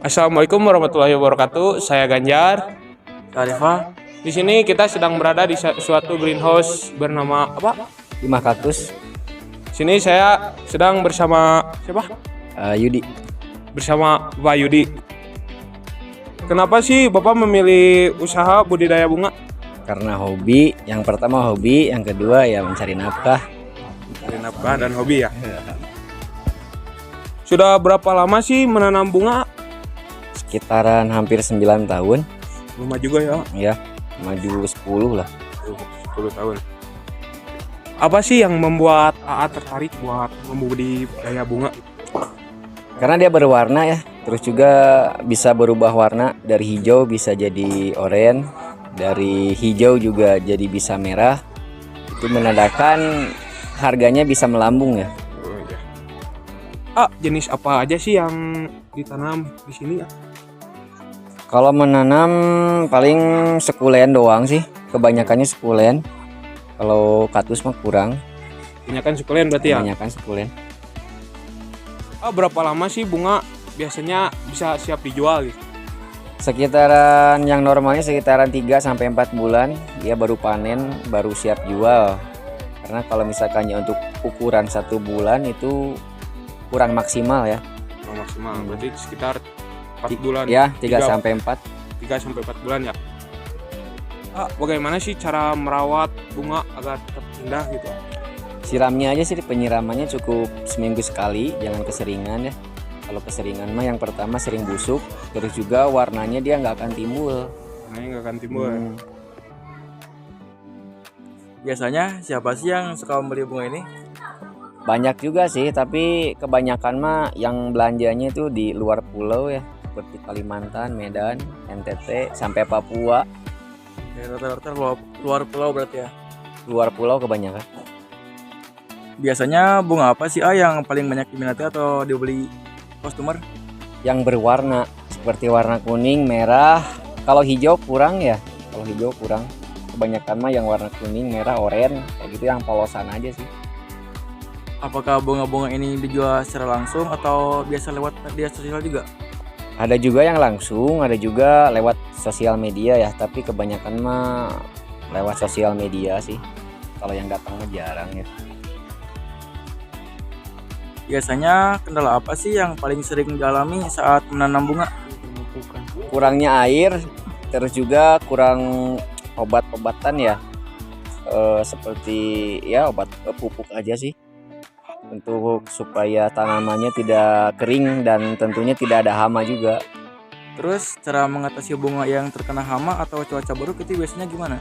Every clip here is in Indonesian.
Assalamualaikum warahmatullahi wabarakatuh. Saya Ganjar. Arifah, Di sini kita sedang berada di suatu greenhouse bernama apa? Lima Kaktus, Sini saya sedang bersama siapa? Yudi. Bersama Pak Yudi. Kenapa sih Bapak memilih usaha budidaya bunga? Karena hobi, yang pertama hobi, yang kedua ya mencari nafkah. Dari nafkah dan hobi ya. Sudah berapa lama sih menanam bunga? Sekitaran hampir 9 tahun, Lama juga ya. ya maju 10 lah. 10 tahun. Apa sih yang membuat AA tertarik buat membudidaya bunga? Karena dia berwarna ya, terus juga bisa berubah warna, dari hijau bisa jadi oranye, dari hijau juga jadi bisa merah. Itu menandakan harganya bisa melambung ya. Oh, iya. Jenis apa aja sih yang ditanam di sini ya? Kalau menanam paling sekulen doang sih, kebanyakannya sekulen. Kalau kaktus mah kurang, Kebanyakan sukulen berarti ya? kebanyakan sekulen. Berapa lama sih bunga biasanya bisa siap dijual gitu? Sekitaran yang normalnya sekitaran 3 sampai 4 bulan dia baru panen, baru siap jual. Karena kalau misalkannya untuk ukuran 1 bulan itu kurang maksimal ya. Maksimal berarti sekitar 4 bulan. Ya, 3 Tiga- sampai 4. 3 sampai 4 bulan ya. Bagaimana sih cara merawat bunga agar tetap indah gitu? Siramnya aja sih, penyiramannya cukup seminggu sekali, jangan keseringan ya. Kalau keseringan mah yang pertama sering busuk, terus juga warnanya dia nggak akan timbul. Nah, nggak akan timbul. Biasanya siapa sih yang suka membeli bunga ini? Banyak juga sih, tapi kebanyakan mah yang belanjanya itu di luar pulau ya, seperti Kalimantan, Medan, NTT, sampai Papua. Ya, rata-rata luar pulau berarti ya. Luar pulau kebanyakan. Biasanya bunga apa sih yang paling banyak diminati atau dibeli customer? Yang berwarna seperti warna kuning, merah. Kalau hijau kurang ya, kalau hijau kurang. Kebanyakan mah yang warna kuning, merah, oranye, kayak gitu yang polosan aja sih. Apakah bunga-bunga ini dijual secara langsung atau biasa lewat media sosial juga? Ada juga yang langsung, ada juga lewat sosial media ya, tapi kebanyakan mah lewat sosial media sih. Kalau yang datang mah jarang ya. Biasanya kendala apa sih yang paling sering dialami saat menanam bunga? Kurangnya air, terus juga kurang obat-obatan ya. Seperti ya obat pupuk aja sih. Untuk supaya tanamannya tidak kering dan tentunya tidak ada hama juga. Terus cara mengatasi bunga yang terkena hama atau cuaca buruk itu biasanya gimana?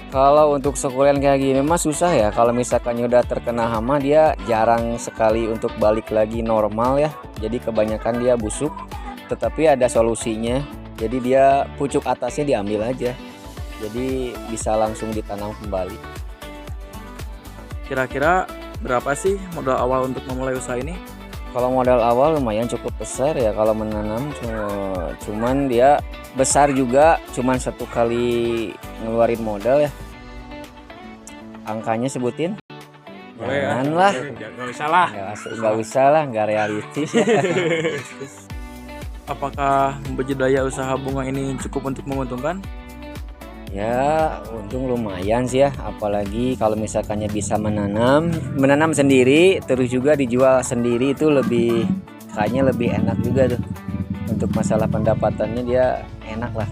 Kalau untuk sukulen kayak gini mah susah ya. Kalau misalkan udah terkena hama dia jarang sekali untuk balik lagi normal ya. Jadi kebanyakan dia busuk. Tetapi ada solusinya. Jadi dia pucuk atasnya diambil aja. Jadi bisa langsung ditanam kembali. Kira-kira berapa sih modal awal untuk memulai usaha ini? Kalau modal awal lumayan cukup besar ya kalau menanam, cuman dia besar juga, cuman 1 kali ngeluarin modal ya. Angkanya sebutin? Boleh ya? Janganlah. Nggak usah lah. Nggak usah lah, nggak realistis. Apakah budidaya usaha bunga ini cukup untuk menguntungkan? Ya untung lumayan sih ya, apalagi kalau misalkannya bisa menanam sendiri, terus juga dijual sendiri itu kayaknya lebih enak juga tuh. Untuk masalah pendapatannya dia enak lah.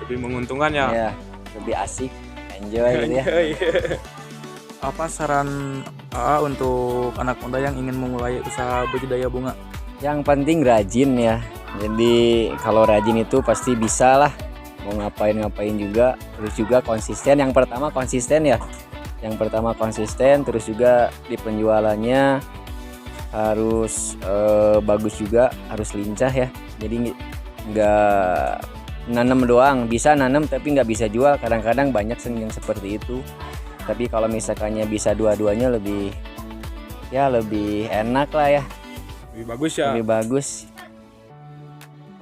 Lebih menguntungkan ya. Ya, lebih asik, enjoy gitu ya. Apa saran AA untuk anak muda yang ingin memulai usaha budidaya bunga? Yang penting rajin ya. Jadi kalau rajin itu pasti bisa lah. Mau ngapain juga, terus juga konsisten. Yang pertama konsisten ya. Yang pertama konsisten, terus juga di penjualannya harus bagus juga, harus lincah ya. Jadi nggak nanam doang, bisa nanam tapi nggak bisa jual. Kadang-kadang banyak yang seperti itu. Tapi kalau misalkannya bisa dua-duanya lebih enak lah ya. Lebih bagus ya. Lebih bagus.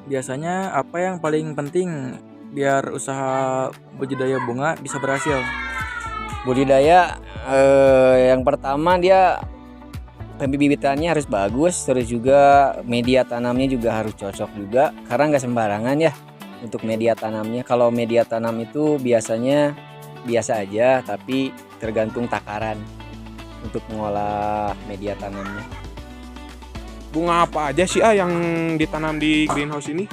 Biasanya apa yang paling penting biar usaha budidaya bunga bisa berhasil? Budidaya yang pertama dia pembibitannya harus bagus, terus juga media tanamnya juga harus cocok juga, karena nggak sembarangan ya untuk media tanamnya. Kalau media tanam itu biasanya biasa aja, tapi tergantung takaran untuk mengolah media tanamnya. Bunga apa aja sih yang ditanam di greenhouse ini?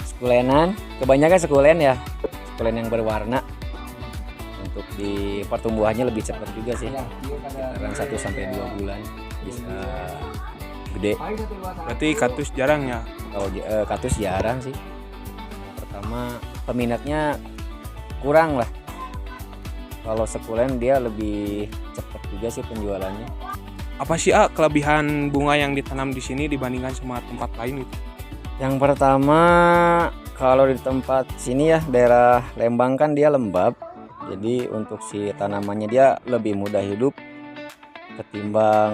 Sekulenan, kebanyakan sekulen ya, sekulen yang berwarna. Untuk di pertumbuhannya lebih cepat juga sih, sekitaran 1-2 bulan bisa gede. Berarti kaktus jarang ya? Kalau kaktus jarang sih. Pertama peminatnya kurang lah. Kalau sekulen dia lebih cepat juga sih penjualannya. Apa sih kelebihan bunga yang ditanam di sini dibandingkan sama tempat lain gitu? Yang pertama, kalau di tempat sini ya daerah Lembang kan dia lembab. Jadi untuk si tanamannya dia lebih mudah hidup ketimbang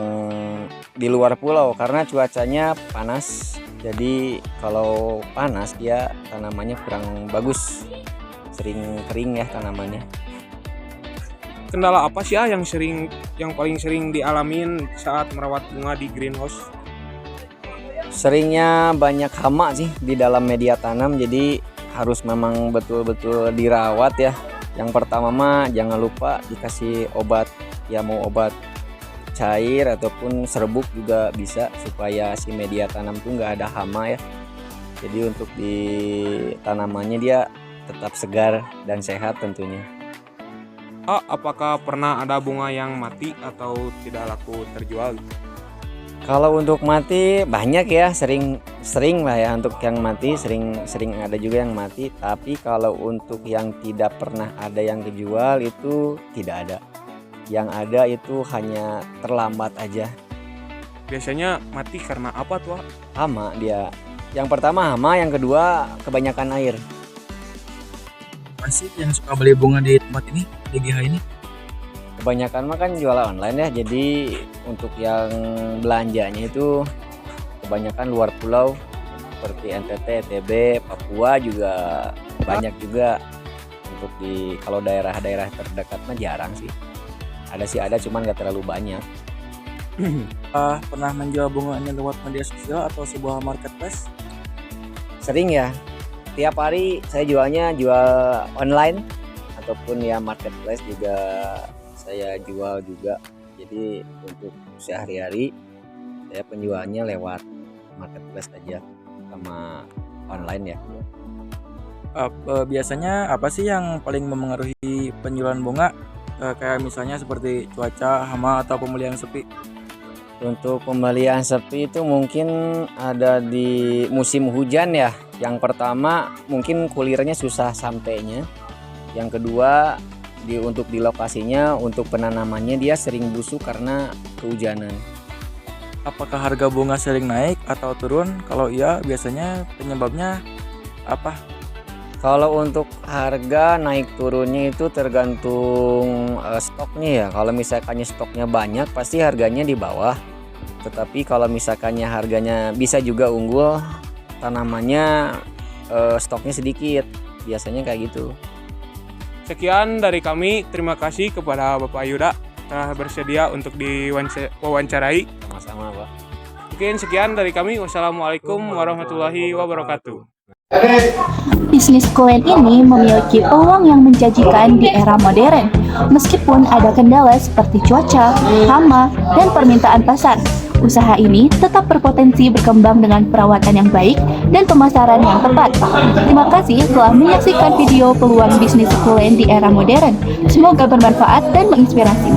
di luar pulau karena cuacanya panas. Jadi kalau panas dia tanamannya kurang bagus. Sering kering ya tanamannya. Kendala apa sih yang paling sering dialamin saat merawat bunga di greenhouse? Seringnya banyak hama sih di dalam media tanam, jadi harus memang betul-betul dirawat ya. Yang pertama mah jangan lupa dikasih obat, ya mau obat cair ataupun serbuk juga bisa supaya si media tanam tuh nggak ada hama ya. Jadi untuk di tanamannya dia tetap segar dan sehat tentunya. Apakah pernah ada bunga yang mati atau tidak laku terjual? Kalau untuk mati banyak ya, sering lah ya untuk yang mati, sering ada juga yang mati. Tapi kalau untuk yang tidak pernah ada yang kejual itu tidak ada. Yang ada itu hanya terlambat aja. Biasanya mati karena apa tuh? Hama dia. Yang pertama hama, yang kedua kebanyakan air. Masih yang suka beli bunga di tempat ini, di GH ini? Kebanyakan mah kan jual online ya, jadi untuk yang belanjanya itu kebanyakan luar pulau seperti NTT, NTB, Papua juga banyak juga. Untuk di kalau daerah-daerah terdekat mah jarang sih. Ada cuman gak terlalu banyak. Pernah menjual bunganya lewat media sosial atau sebuah marketplace? Sering ya. Tiap hari saya jual online ataupun ya marketplace juga saya jual juga. Jadi untuk sehari-hari saya penjualnya lewat marketplace aja sama online ya. Biasanya apa sih yang paling memengaruhi penjualan bunga? Kayak misalnya seperti cuaca, hama, atau pembelian sepi? Untuk pembelian sepi itu mungkin ada di musim hujan ya. Yang pertama mungkin kulirnya susah sampainya. Yang kedua untuk di lokasinya, untuk penanamannya dia sering busuk karena kehujanan. Apakah harga bunga sering naik atau turun? Kalau iya, biasanya penyebabnya apa? Kalau untuk harga naik turunnya itu tergantung stoknya ya. Kalau misalkannya stoknya banyak pasti harganya di bawah. Tetapi kalau misalkannya harganya bisa juga unggul, tanamannya stoknya sedikit. Biasanya kayak gitu. Sekian dari kami. Terima kasih kepada Bapak Yuda telah bersedia untuk diwawancarai. Sama-sama, Pak. Mungkin sekian dari kami. Wassalamualaikum warahmatullahi wabarakatuh. Bisnis kulen ini memiliki peluang yang menjanjikan di era modern, meskipun ada kendala seperti cuaca, hama, dan permintaan pasar. Usaha ini tetap berpotensi berkembang dengan perawatan yang baik dan pemasaran yang tepat. Terima kasih telah menyaksikan video peluang bisnis kulen di era modern. Semoga bermanfaat dan menginspirasi.